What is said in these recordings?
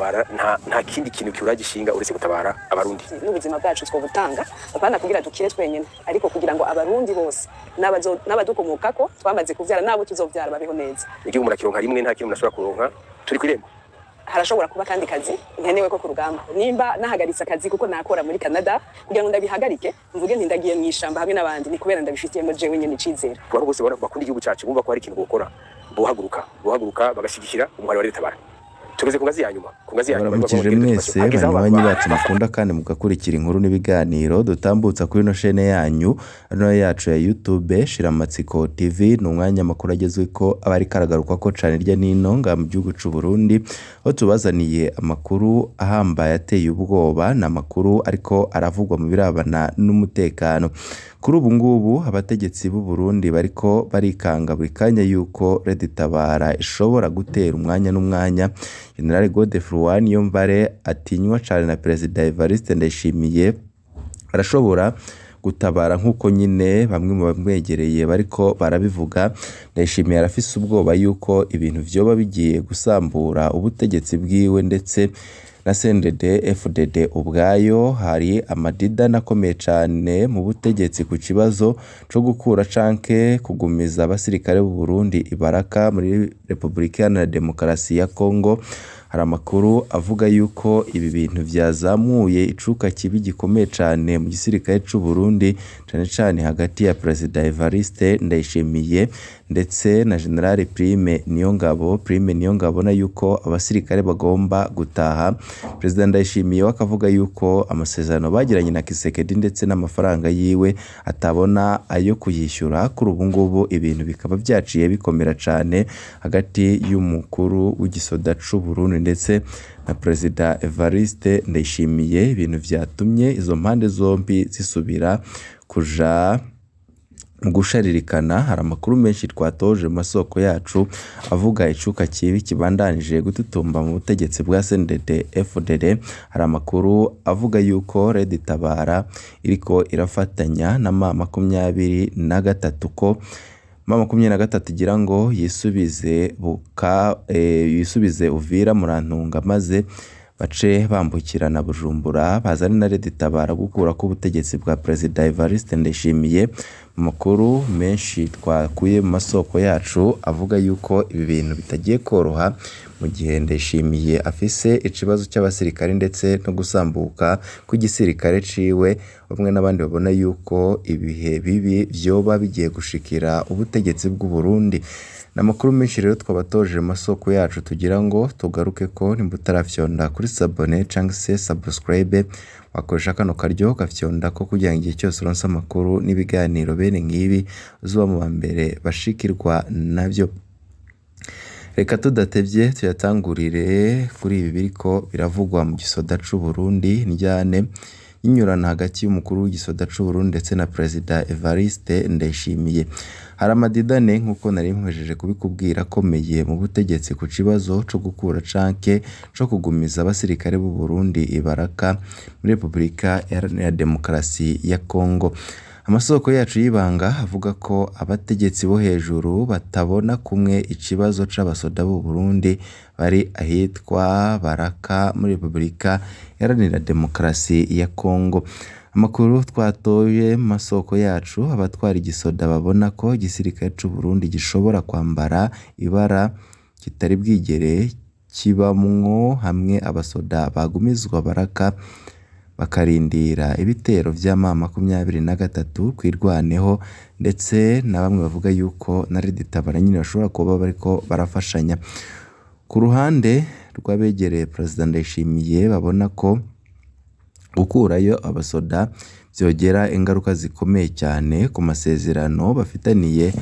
gutabara nta kindi kintu kiuragishinga uretse gutabara abarundi n'ubuzima bwacu twobutanga apana kugira dukire twenyene ariko kugira ngo abarundi bose n'abadukomokako twamaze kuvyara nabo tuzovyara babeho neza igihugu murakironka rimwe nta kintu munashobora kuronka turi kwirembo harashobora kuba kandi kazi nkenewe ko ku rugamba nimba nahagaritse akazi kuko nakora muri Canada kugira ngo ndabihagarike mvuge nti ndagiye mwishamba hamwe n'abandi ni kubera ndabifitiyemo jewe nyene icizera abantu bose bakunda igihugu cyacu bumva ko hari ikintu gukora bohaguruka bagashigikira umuhari wa leta bara tugeze ku ngazi ya nyuma baramukije mwese banywanyi bacu mukunda kandi mugakurikira inkuru n'ibiganiro dutambutsa kuri no chaîne yanyu no yacu ya YouTube Shiramatsiko TV n'umwanya makuru agezwe ko abari karagaruka ko cyane rya nino nga mu gihugu cy'u Burundi aho tubazaniye amakuru ahamba yateye ubwoba na makuru ariko aravugwa mu birabana n'umutekano kuri ubu ngubu abategetsi b'u Burundi bariko barikanga buri kanya yuko Tabara ishobora gutera umwanya n'umwanya General Godefroid Niyombare atinywa cyane na President Evariste Ndayishimiye arashobora gutabara nkuko nyine bamwe mu bamwegereye bariko barabivuga Ndayishimiye arafise ubwoba yuko ibintu vyoba bigiye gusambura ubutegetsi bwiwe ndetse na CNDD FDD ubwayo hari amadida nakomeye cyane mu butegetsi ku kibazo cyo gukura canke kugumiza abasirikare b'u Burundi ibaraka muri Republika Iharanira Demokarasi ya Kongo hari amakuru avuga yuko ibi bintu vyazamuye icuka kibi gikomeye cyane mu gisirikare cy'u Burundi cyane hagati ya President Evariste Ndayishimiye ndetse na General Prime Niyongabo na yuko abasirikare bagomba gutaha President Ndayishimiye wakavuga yuko amasezerano bagiranye na Kisekedi ndetse n'amafaranga yiwe atabona ayo kuyishyura kuri ubu ngubu ibintu bikaba byaciye bikomera cyane hagati y'umukuru w'igisoda cy'u Burundi ndetse na President Evariste Ndayishimiye ibintu vyatumye izo mpande zombi zisubira kuja gusharirikana hari amakuru menshi twatoje mu masoko yacu avuga icuka kibi kibandanije gututumba mu butegetsi bwa CNDD FDD hari amakuru avuga yuko Tabara iriko irafatanya na M23 ko M23 igira ngo yisubize Uvira Murantunga maze bace bambukirana Bujumbura bazana na Tabara gukura ko ubutegetsi bwa President Evariste Ndayishimiye mu makuru menshi twakuye mu masoko yacu avuga yuko ibi bintu bitagiye koroha mu gihe Ndayishimiye afise ikibazo cy'abasirikare ndetse no gusambuka ku gisirikare ciwe bamwe n'abandi babona yuko ibihe bibi vyoba bigiye gushikira ubutegetsi bw'u Burundi namakuru menshi rero twabatoje mu masoko yacu tugira ngo tugaruke ko nimbutarafyonda kuri sabone cyangwa se subscribe wakoresha kano karyo gafyonda ko kugira ngo igihe cyose uronse amakuru n'ibiganiro bene ngibi uzuba mu bambere bashikirwa navyo reka tudatevye tuyatangurire kuri ibi biriko biravugwa mu gisoda c'u Burundi njyane inyurana hagati y'umukuru w'igisoda c'u Burundi ndetse na President Evariste Ndayishimiye hari amadidane nkuko nari mpejeje kubikubwira akomeye mu butegetsi ku kibazo cyo gukura canke cyo kugumiza abasirikare b'u Burundi ibaraka muri Republika Iharanira Demokarasi ya Kongo amasoko yacu y'ibanga avuga ko abategetsi bo hejuru batabona kumwe ikibazo c'abasoda b'u Burundi bari ahitwa Baraka muri Republika Iharanira Demokarasi ya Kongo amakuru twatoye masoko yacu abatwara igisoda babona ko igisirikare cy'u Burundi gishobora kwambara ibara kitari bwigere kibamwo hamwe abasoda bagumizwa Baraka bakarindira ibitero vya M23 kwirwaneho ndetse na bamwe bavuga yuko na Tabara nyine bashobora kuba bariko barafashanya ku ruhande rw'abegereye President Ndayishimiye babona ko gukurayo abasoda byogera ingaruka zikomeye cyane ku masezerano bafitaniye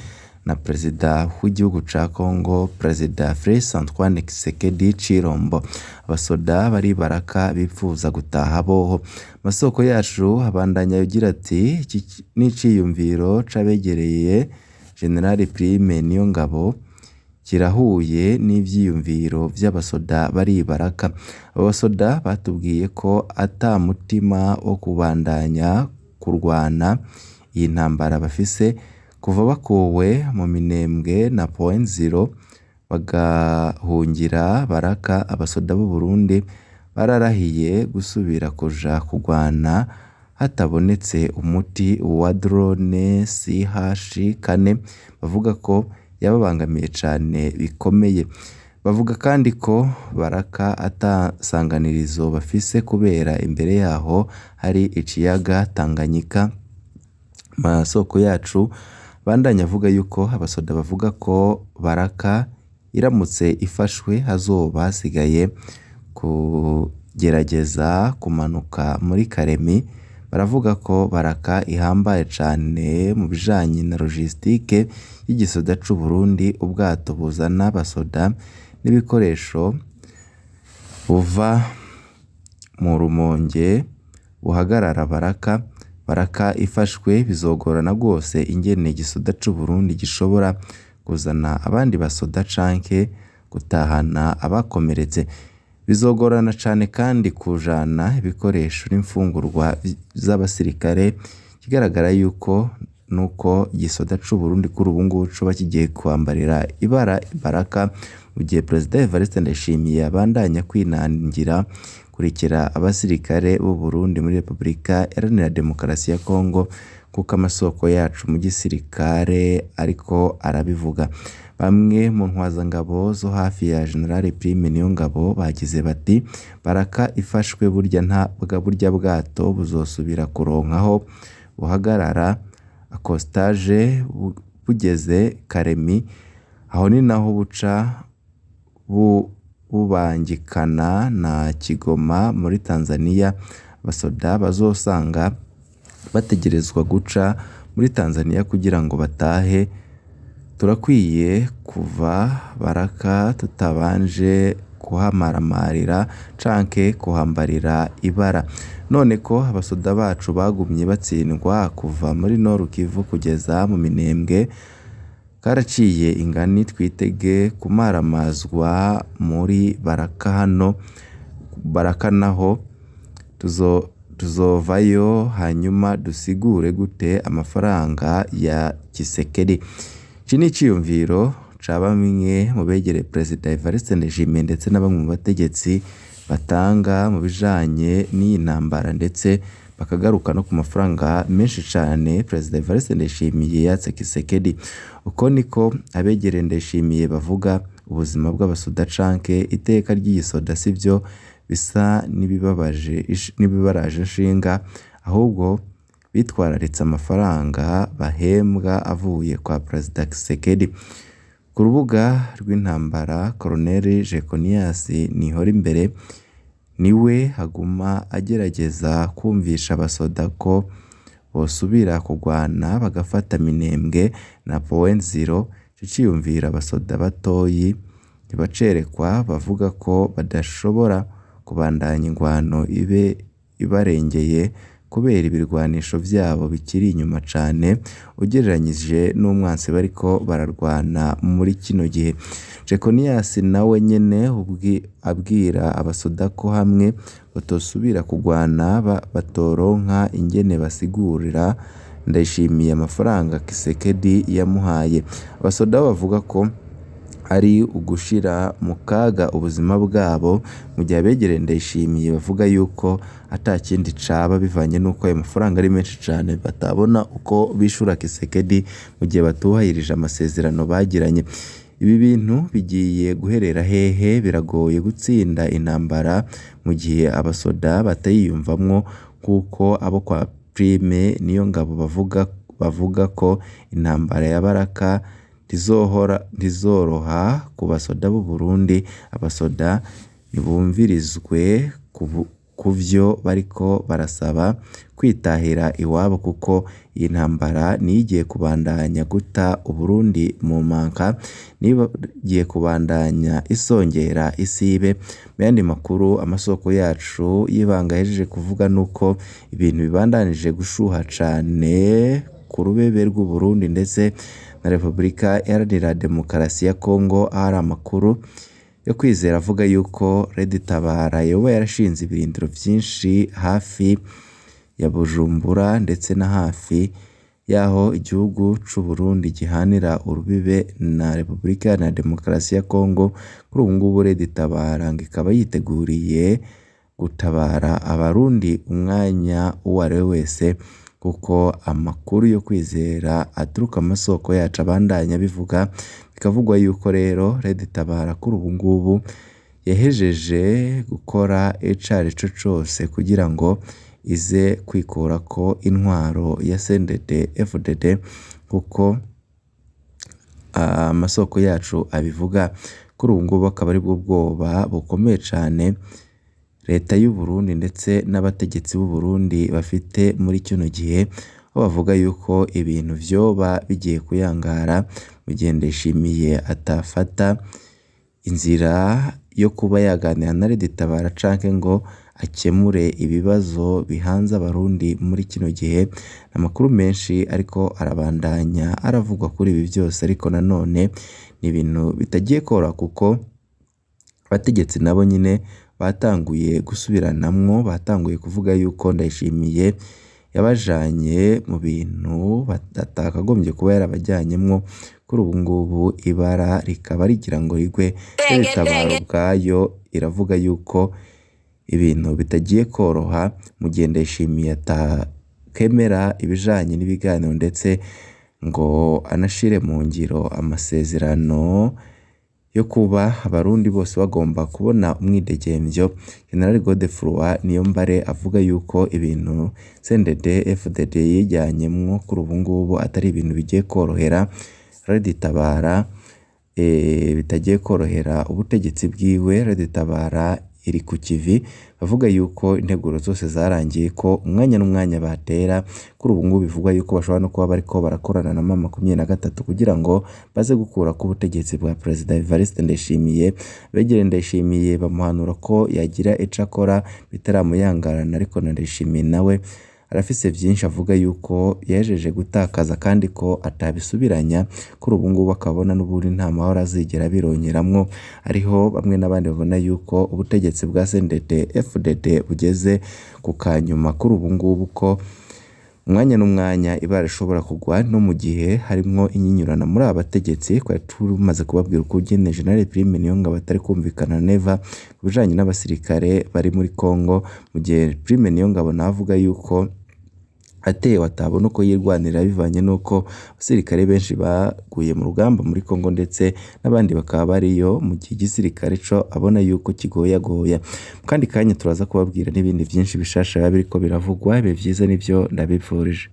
na President w'igihugu ca Kongo President Félix Antoine Tshisekedi Chilombo abasoda bari Baraka bipfuza gutaha boho masoko yacu abandanya yogira ati n'iciyumviro cabegereye General Prime Niyongabo kirahuye n'ivyiyumviro vy'abasoda bari Baraka abasoda batubwiye ko ata mutima wo kubandanya kurwana iyi ntambara bafise kuva bakowe mu minembwe na .0 bagahungira Baraka, abasoda b'u Burundi bararahiye gusubira kuja kurwana hatabonetse umuti wa drone CH4 bavuga ko yababangamiye cane bikomeye. Bavuga kandi ko Baraka atasanganirizo bafise kubera imbere yaho hari ikiyaga Tanganyika. Masoko yacu bandanya avuga yuko abasoda bavuga ko Baraka iramutse ifashwe hazoba hasigaye kugerageza kumanuka muri Karemi. Baravuga ko Baraka ihambaye cane mu bijanye na logistique y'igisoda c'u Burundi. Ubwato buzana abasoda n'ibikoresho buva mu Rumonge buhagarara Baraka. Baraka ifashwe bizogorana rwose ingene igisoda c'u Burundi gishobora kuzana abandi basoda canke gutahana abakomeretse. Bizogorana cane kandi kujana ibikoresho n'imfungurwa z'abasirikare. Kigaragara yuko nuko igisoda c'u Burundi kuri ubu ngubu coba kigiye kwambarira ibara Baraka mu gihe Perezida Evariste Ndayishimiye abandanya kwinangira kurikira abasirikare b'u Burundi muri Repubulika Iharanira Demokarasi ya Kongo, kuko amasoko yacu mu gisirikare ariko arabivuga. Bamwe mu ntwazangabo zo hafi ya General Prime Niyongabo bagize bati Baraka ifashwe burya burya bwato buzosubira kuronkaho buhagarara accostage bugeze Karemi, aho ni naho buca bubangikana na Kigoma muri Tanzania. Abasoda bazosanga bategerezwa guca muri Tanzania kugira ngo batahe. Turakwiye kuva Baraka tutabanje kuhamaramarira canke kuhambarira ibara. None ko abasoda bacu bagumye batsindwa kuva muri Nord Kivu kugeza mu Minembwe, karaciye ingani twitege kumaramazwa muri Baraka. Hano Baraka naho tuzovayo hanyuma dusigure gute amafaranga ya Kisekedi. Iki ni iciyumviro ca bamwe mu begereye Perezida Evariste Ndayishimiye ndetse na bamwe mu bategetsi batanga mu bijanye n'iyi ntambara, ndetse bakagaruka no ku mafaranga menshi cane Perezida Evariste Ndayishimiye yatse Kisekedi. Uko niko abegereye Ndayishimiye bavuga. Ubuzima bw'abasoda canke iteka ry'igisoda sivyo bisa n'ibibaraje inshinga, ahubwo bitwararitse amafaranga bahembwa avuye kwa Perezida Kisekedi. Ku rubuga rw'intambara Colonel Jeconias Nihorimbere niwe haguma agerageza kumvisha abasoda ko bosubira kurwana bagafata Minembwe na Point Zero. Ciciyumvira abasoda batoyi ntibacerekwa, bavuga ko badashobora kubandanya ingwano ibarengeye kubera ibirwanisho vyabo bikiri inyuma cane ugereranyije n'umwansi bariko bararwana muri kino gihe. Jeconias nawe nyene abwira abasoda ko hamwe batosubira kurwana batoronka ingene basigurira Ndayishimiye amafaranga Kisekedi yamuhaye. Abasoda bavuga ko ari ugushira mu kaga ubuzima bwabo, mu gihe abegereye Ndayishimiye bavuga yuko atakindi caba bivanye nuko ayo mafaranga ari menshi cane batabona uko bishura Kisekedi mu gihe batubahirije amasezerano bagiranye. Ibi bintu bigiye guherera hehe? Biragoye gutsinda intambara mu gihe abasoda batayiyumvamwo, kuko abo kwa Prime Niyongabo bavuga ko intambara ya Baraka ntizoroha ku basoda b'u Burundi. Abasoda ntibumvirizwe kuvyo bariko barasaba kwitahira iwabo, kuko iyi ntambara nigiye kubandanya guta u Burundi mu manka, nigiye kubandanya isongera isibe. Mu yandi makuru amasoko yacu y'ibanga yahejeje kuvuga nuko ibintu bibandanije gushuha cane ku rubebe rw'u Burundi ndetse na Repubulika Iharanira Demokarasi ya Kongo. Hari amakuru yo kwizera avuga yuko Red Tabara yoba yarashinze ibirindiro vyinshi hafi ya Bujumbura ndetse na hafi yaho igihugu c'u Burundi gihanira urubibe na Repubulika Iharanira Demokarasi ya Kongo. Kuri ubu ngubu Red Tabara ngo ikaba yiteguriye gutabara abarundi umwanya uwo ari we wese, kuko amakuru yo kwizera aturuka amasoko yacu abandanya bivuga, bikavugwa yuko rero Red Tabara kuri ubu ngubu yahejeje gukora icarico cose kugira ngo ize kwikurako intwaro ya CNDD-FDD, kuko amasoko yacu abivuga. Kuri ubu ngubu akaba ari bwo bwoba bukomeye cane leta y'u Burundi ndetse n'abategetsi b'u Burundi bafite muri kino gihe, aho bavuga yuko ibintu vyoba bigiye kuyangara mu gihe Ndayishimiye atafata inzira yo kuba yaganira na Red Tabara canke ngo akemure ibibazo bihanze abarundi muri kino gihe. Amakuru menshi ariko arabandanya aravugwa kuri ibi byose, ariko nanone ni ibintu bitagiye koroha, kuko abategetsi nabo nyine batanguye gusubiranamwo, batanguye kuvuga yuko Ndayishimiye yabajanye mu bintu batakagombye kuba yarabajyanyemwo. Kuri ubu ngubu ibara rikaba rigira ngo rigwe. Red Tabara ubwayo iravuga yuko ibintu bitagiye koroha mu gihe Ndayishimiye atakemera ibijanye n'ibiganiro ndetse ngo anashire mu ngiro amasezerano yo kuba abarundi bose bagomba kubona umwidegemvyo. General Godefroid Niyombare avuga yuko ibintu CNDD-FDD yijyanyemwo kuri ubu ngubu atari ibintu bigiye korohera Red Tabara, bitagiye korohera ubutegetsi bwiwe. Red Tabara iri ku kivi, bavuga yuko integuro zose zarangiye, ko umwanya n'umwanya batera. Kuri ubu ngubu bivugwa yuko bashobora no kuba bariko barakorana na M23 kugira ngo baze gukura ku butegetsi bwa Perezida Evariste Ndayishimiye. Begere Ndayishimiye bamuhanura ko yagira ico akora bitaramuyangarana, ariko na Ndayishimiye nawe arafise vyinshi avuga yuko yajeje gutakaza kandi ko atabisubiranya. Kuri ubu ngubu akabona n'ubundi nta mahoro azigera bironyeramwo. Ariho bamwe n'abandi babona yuko ubutegetsi bwa CNDD-FDD bugeze ku kanyuma kuri ubu ngubu, ko umwanya n'umwanya ibara rishobora kugwa, no mu gihe harimwo inyinyurana muri aba bategetsi. Twari tumaze kubabwira uko ugene General Prime Niyongabo batari kumvikana neva ku bijanye n'abasirikare bari muri Kongo, mu gihe Prime Niyongabo navuga yuko atewe atabona uko yirwanira bivanye nuko abasirikare benshi baguye mu rugamba muri Kongo, ndetse n'abandi bakaba bariyo, mu gihe igisirikare co abona yuko kigoyagoya. Kandi kanya turaza kubabwira n'ibindi byinshi bishasha biriko biravugwa. Ibi vyiza nivyo ndabipfurije.